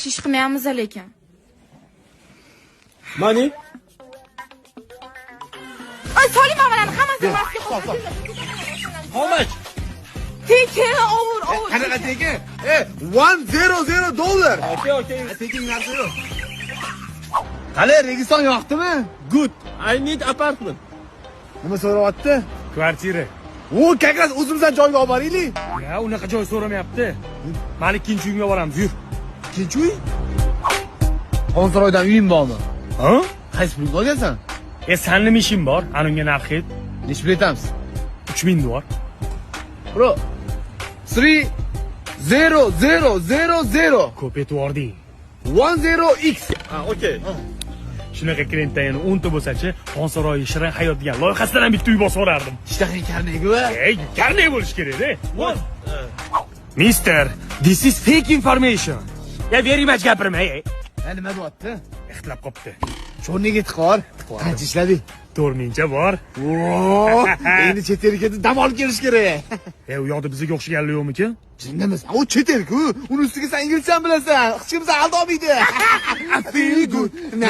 ish qilmayapmiz lekin. Money? Ay, soling ma'malarni hammasini masga qo'y. How much? Tekin, ovur. Qanaqa tekin? $100. Okay. Tekin narsa yo'q. Qale, Registon yoqdimi? Good. I need apartment. Nima so'rayapti? Kvartira. O, kakras o'zimizdan joyga olib boraylik. Ya, unaqa joy so'ramayapti. Mani ikkinchi uyimga boramiz, yur. Ikkinchi uy? Xonsaroydan uying bormi? Ha? Qaysi pulga olgansan? San nima ishing bor? Anunga narx ayt. Nech pul aytamiz? $3000. Bro. 30000. Ko'p aytibording. 10x. Ha, okay. Shunaqa klientdan yana 10 ta bo'lsa-chi, Xonsaroy shirin hayot degan loyihasidan ham bitta uy bosib yuborardim. Ishtahang karnegi-a? Qanday bo'lish kerak-da? Mister, this is fake information. Ya very much gapirmay. Nima bo'lyapti? Ixtilab qopti. Cho'rniga tiqor. Qancha ishlading? 4000 bor. Oo, endi chet elga dam olib kelish kerak. U yoqda bizga o'xshaganlar yo'qmikan? Jinnimiz. O chet el-ku. Uni ustiga sen inglizcha bilasan. Hech kim bizni aldolmaydi. I feel good. Na.